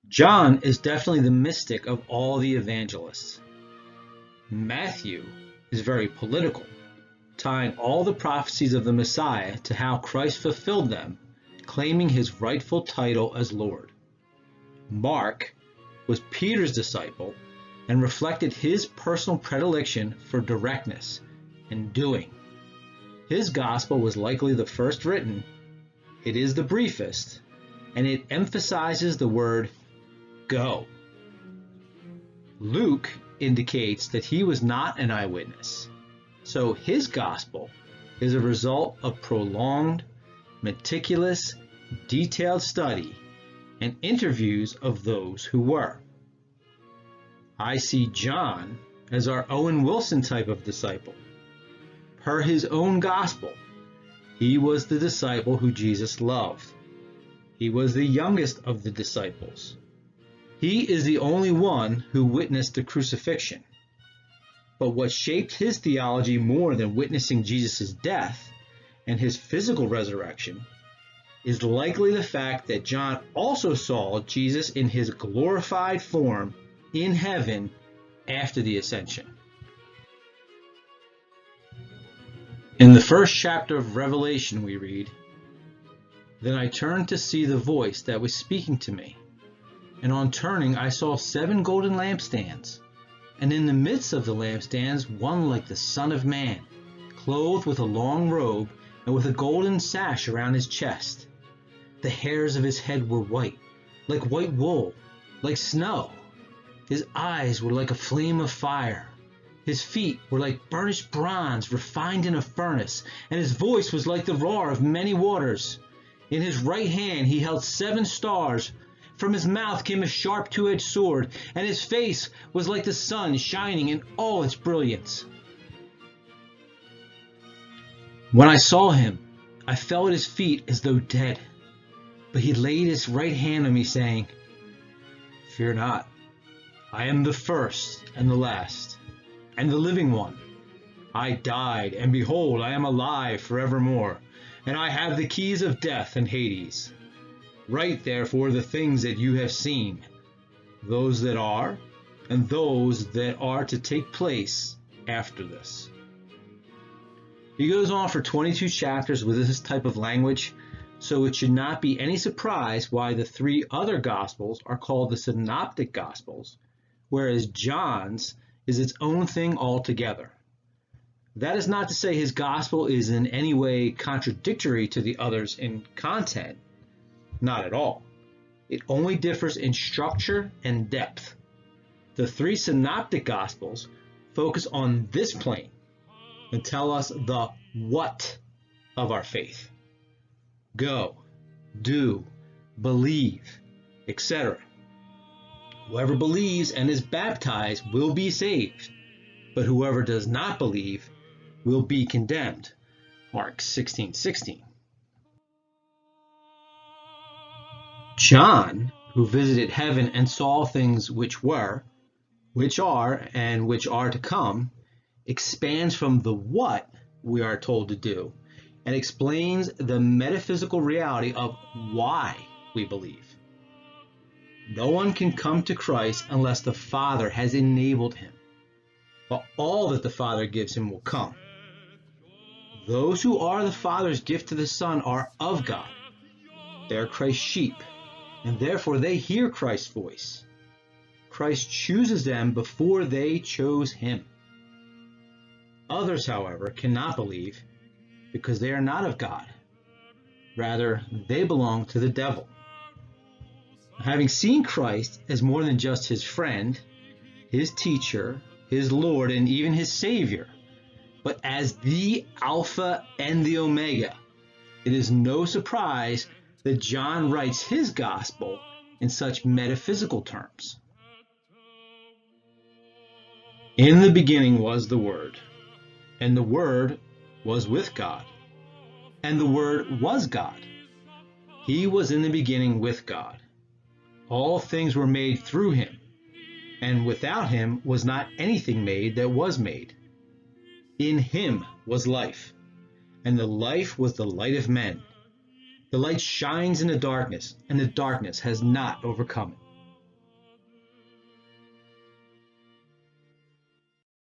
John is definitely the mystic of all the evangelists. Matthew is very political, tying all the prophecies of the Messiah to how Christ fulfilled them, claiming his rightful title as Lord. Mark was Peter's disciple and reflected his personal predilection for directness and doing. His gospel was likely the first written, it is the briefest, and it emphasizes the word go. Luke indicates that he was not an eyewitness, so his gospel is a result of prolonged, meticulous, detailed study and interviews of those who were. I see John as our Owen Wilson type of disciple. Per his own gospel, he was the disciple who Jesus loved. He was the youngest of the disciples. He is the only one who witnessed the crucifixion. But what shaped his theology more than witnessing Jesus' death and his physical resurrection is likely the fact that John also saw Jesus in his glorified form in heaven after the ascension. In the first chapter of Revelation we read, "Then I turned to see the voice that was speaking to me. And on turning, I saw 7 golden lampstands, and in the midst of the lampstands one like the Son of Man, clothed with a long robe and with a golden sash around his chest. The hairs of his head were white, like white wool, like snow. His eyes were like a flame of fire. His feet were like burnished bronze refined in a furnace, and his voice was like the roar of many waters. In his right hand he held 7 stars. From his mouth came a sharp 2-edged sword, and his face was like the sun shining in all its brilliance. When I saw him, I fell at his feet as though dead. But he laid his right hand on me, saying, 'Fear not, I am the first and the last, and the living one. I died, and behold, I am alive forevermore, and I have the keys of death and Hades. Write therefore the things that you have seen, those that are, and those that are to take place after this.'" He goes on for 22 chapters with this type of language, so it should not be any surprise why the 3 other Gospels are called the Synoptic Gospels, whereas John's is its own thing altogether. That is not to say his Gospel is in any way contradictory to the others in content. Not at all. It only differs in structure and depth. The 3 Synoptic Gospels focus on this plane and tell us the what of our faith. Go, do, believe, etc. Whoever believes and is baptized will be saved, but whoever does not believe will be condemned. Mark 16:16. John, who visited heaven and saw things which were, which are, and which are to come, expands from the what we are told to do and explains the metaphysical reality of why we believe. No one can come to Christ unless the Father has enabled him, but all that the Father gives him will come. Those who are the Father's gift to the Son are of God. They are Christ's sheep, and therefore they hear Christ's voice. Christ chooses them before they chose him. Others, however, cannot believe because they are not of God. Rather, they belong to the devil. Having seen Christ as more than just his friend, his teacher, his Lord, and even his Savior, but as the Alpha and the Omega, it is no surprise that John writes his gospel in such metaphysical terms. In the beginning was the Word, and the Word was with God, and the Word was God. He was in the beginning with God. All things were made through him, and without him was not anything made that was made. In him was life, and the life was the light of men. The light shines in the darkness, and the darkness has not overcome it.